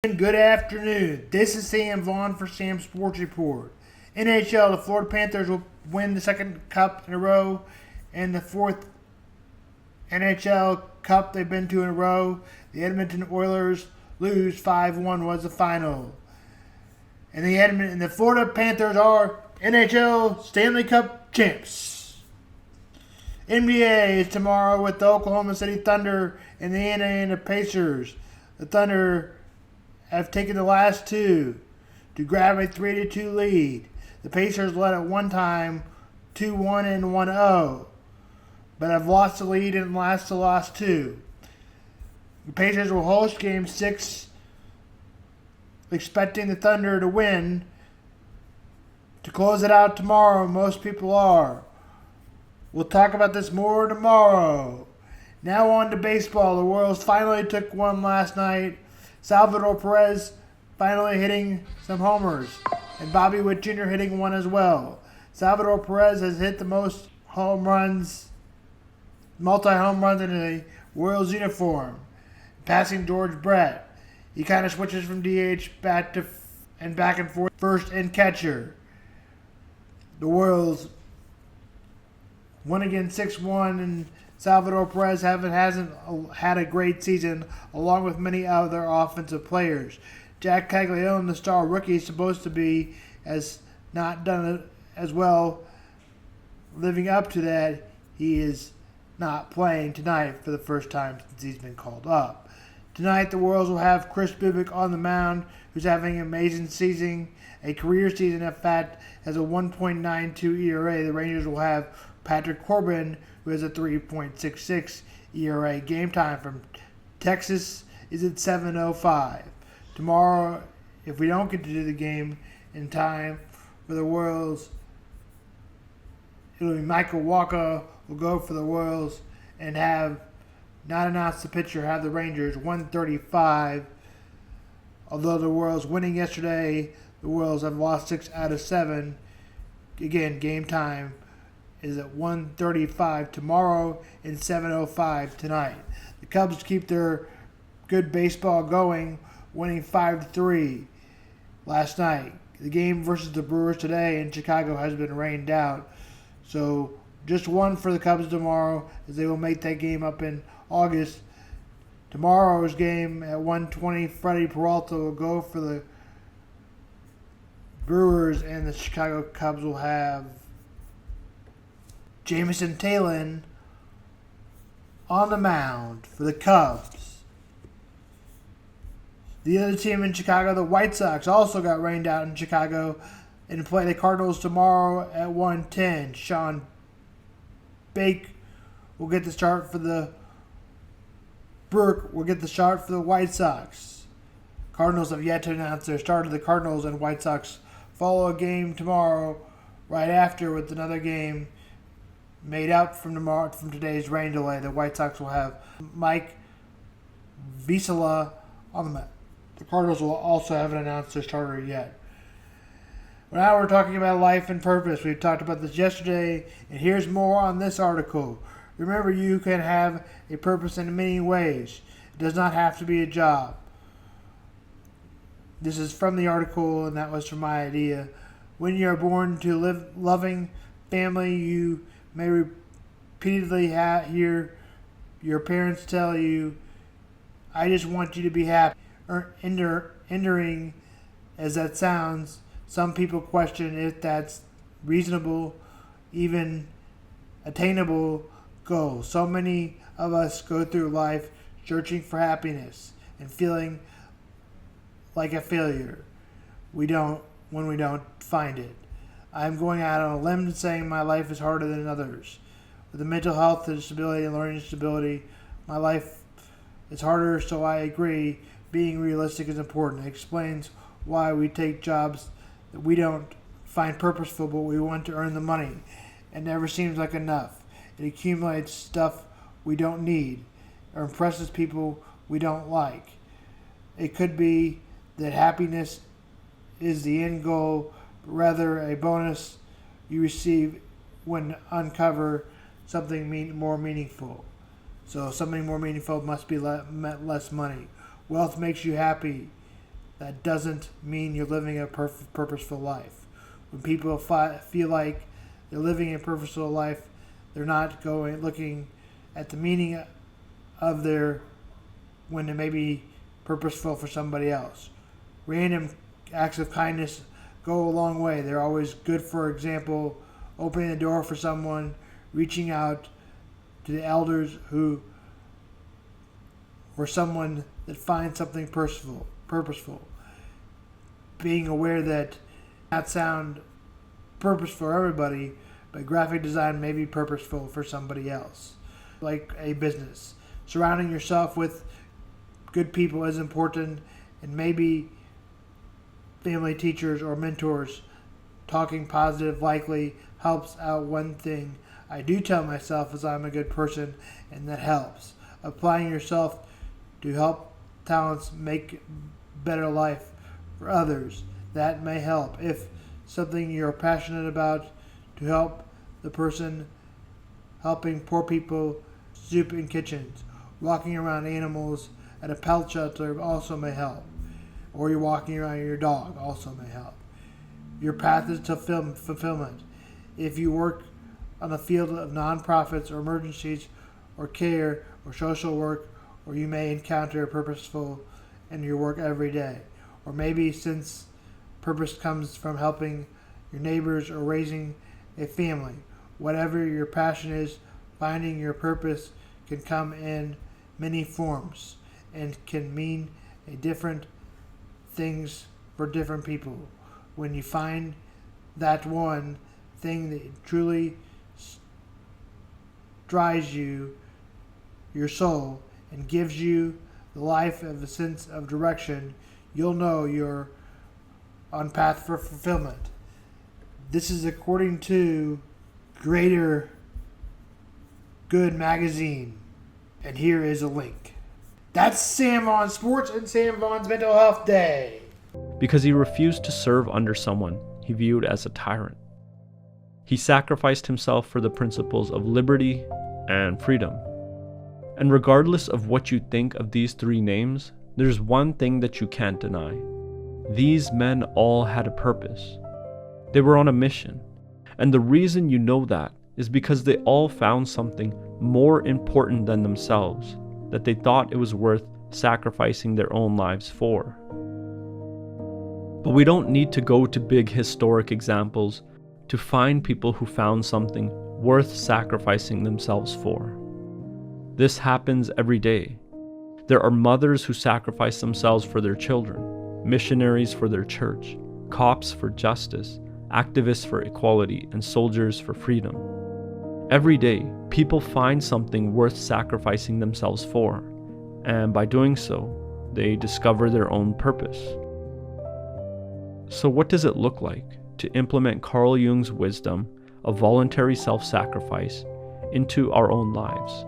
Good afternoon. This is Sam Vaughn for Sam Sports Report. NHL, the Florida Panthers will win the second cup in a row and the fourth NHL Cup they've been to in a row. The Edmonton Oilers lose 5-1 was the final. And the Florida Panthers are NHL Stanley Cup champs. NBA is tomorrow with the Oklahoma City Thunder and the Indiana Pacers. The Thunder have taken the last two to grab a 3-2 lead. The Pacers led at one time 2-1 and 1-0, but have lost the lead and lost the last two. The Pacers will host Game 6, expecting the Thunder to win to close it out tomorrow. Most people are. We'll talk about this more tomorrow. Now on to baseball. The Royals finally took one last night. Salvador Perez finally hitting some homers, and Bobby Witt Jr. hitting one as well. Salvador Perez has hit the most multi-home runs in a Royals uniform, passing George Brett. He kind of switches from DH back and forth, first and catcher. The Royals won again 6-1, and Salvador Perez hasn't had a great season, along with many other offensive players. Jack Caglione, the star rookie, is supposed to be, has not done it as well. Living up to that, he is not playing tonight for the first time since he's been called up. Tonight, the Royals will have Chris Bubik on the mound, who's having an amazing season, a career season. In fact, has a 1.92 ERA. The Rangers will have Patrick Corbin, who has a 3.66 ERA. Game time from Texas is at 7:05. Tomorrow, if we don't get to do the game in time for the Royals, it'll be Michael Walker will go for the Royals and have not announced the pitcher, have the Rangers 135. Although the Royals winning yesterday, the Royals have lost 6 out of 7. Again, game time is at 1:35 tomorrow and 7:05 tonight. The Cubs keep their good baseball going, winning 5-3 last night. The game versus the Brewers today in Chicago has been rained out, so just one for the Cubs tomorrow, as they will make that game up in August. Tomorrow's game at 1:20, Freddie Peralta will go for the Brewers, and the Chicago Cubs will have Jameson Taillon on the mound for the Cubs. The other team in Chicago, the White Sox, also got rained out in Chicago and play the Cardinals tomorrow at 1:10. Sean Bake will get the start for the Burke will get the start for the White Sox. Cardinals have yet to announce their start of the Cardinals, and White Sox follow a game tomorrow right after with another game made up from today's rain delay. The White Sox will have Mike Vizela on the mound. The Cardinals will also haven't announced their starter yet. Now we're talking about life and purpose. We talked about this yesterday, and here's more on this article. Remember, you can have a purpose in many ways. It does not have to be a job. This is from the article, and that was from my idea. When you are born to live loving family, you may repeatedly hear your parents tell you, "I just want you to be happy." Entering as that sounds, some people question if that's reasonable, even attainable goal. So many of us go through life searching for happiness and feeling like a failure when we don't find it. I'm going out on a limb saying my life is harder than others. With the mental health disability and learning disability, my life is harder, so I agree. Being realistic is important. It explains why we take jobs that we don't find purposeful, but we want to earn the money. It never seems like enough. It accumulates stuff we don't need or impresses people we don't like. It could be that happiness is the end goal, but rather a bonus you receive when uncover something more meaningful. So something more meaningful must be less money. Wealth makes you happy. that doesn't mean you're living a purposeful life. When people feel like they're living a purposeful life, they're not looking at the meaning of their, when it may be purposeful for somebody else. Random acts of kindness go a long way. They're always good. For example, opening the door for someone, reaching out to the elders or someone that finds something purposeful. Being aware that not sound purposeful for everybody, but graphic design may be purposeful for somebody else. Like a business. Surrounding yourself with good people is important, and maybe family, teachers, or mentors. Talking positive likely helps out. One thing I do tell myself is I'm a good person, and that helps. Applying yourself to help talents make better life for others. That may help. If something you're passionate about, to help the person, helping poor people, soup in kitchens, walking around animals at a pet shelter also may help. Or you're walking around your dog also may help. Your path is to fulfillment. If you work on the field of nonprofits or emergencies or care or social work, or you may encounter purposeful in your work every day. Or maybe since purpose comes from helping your neighbors or raising a family. Whatever your passion is, finding your purpose can come in many forms and can mean a different things for different people. When you find that one thing that truly drives you, your soul, and gives you the life of a sense of direction, you'll know you're on path for fulfillment. This is according to Greater Good magazine, and here is a link. That's Sam Vaughn Sports and Sam Vaughn's Mental Health Day. Because he refused to serve under someone he viewed as a tyrant. He sacrificed himself for the principles of liberty and freedom. And regardless of what you think of these three names, there's one thing that you can't deny. These men all had a purpose. They were on a mission. And the reason you know that is because they all found something more important than themselves that they thought it was worth sacrificing their own lives for. But we don't need to go to big historic examples to find people who found something worth sacrificing themselves for. This happens every day. There are mothers who sacrifice themselves for their children, missionaries for their church, cops for justice, activists for equality, and soldiers for freedom. Every day, people find something worth sacrificing themselves for, and by doing so, they discover their own purpose. So what does it look like to implement Carl Jung's wisdom of voluntary self-sacrifice into our own lives?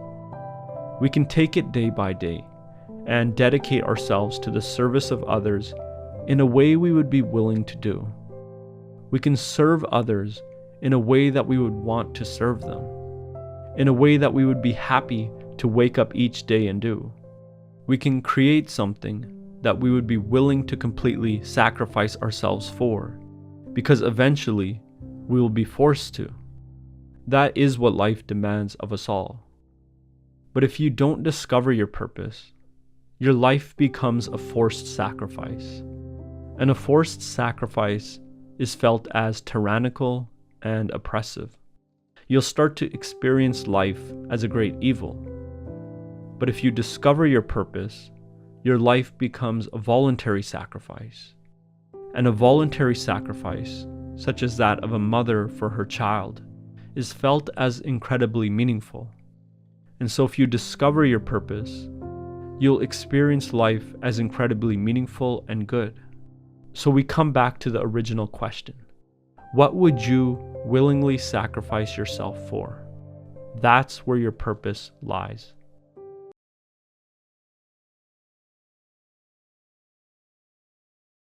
We can take it day by day and dedicate ourselves to the service of others in a way we would be willing to do. We can serve others in a way that we would want to serve them, in a way that we would be happy to wake up each day and do. We can create something that we would be willing to completely sacrifice ourselves for, because eventually we will be forced to. That is what life demands of us all. But if you don't discover your purpose, your life becomes a forced sacrifice. And a forced sacrifice is felt as tyrannical and oppressive. You'll start to experience life as a great evil. But if you discover your purpose, your life becomes a voluntary sacrifice. And a voluntary sacrifice, such as that of a mother for her child, is felt as incredibly meaningful. And so if you discover your purpose, you'll experience life as incredibly meaningful and good. So we come back to the original question. What would you willingly sacrifice yourself for? That's where your purpose lies.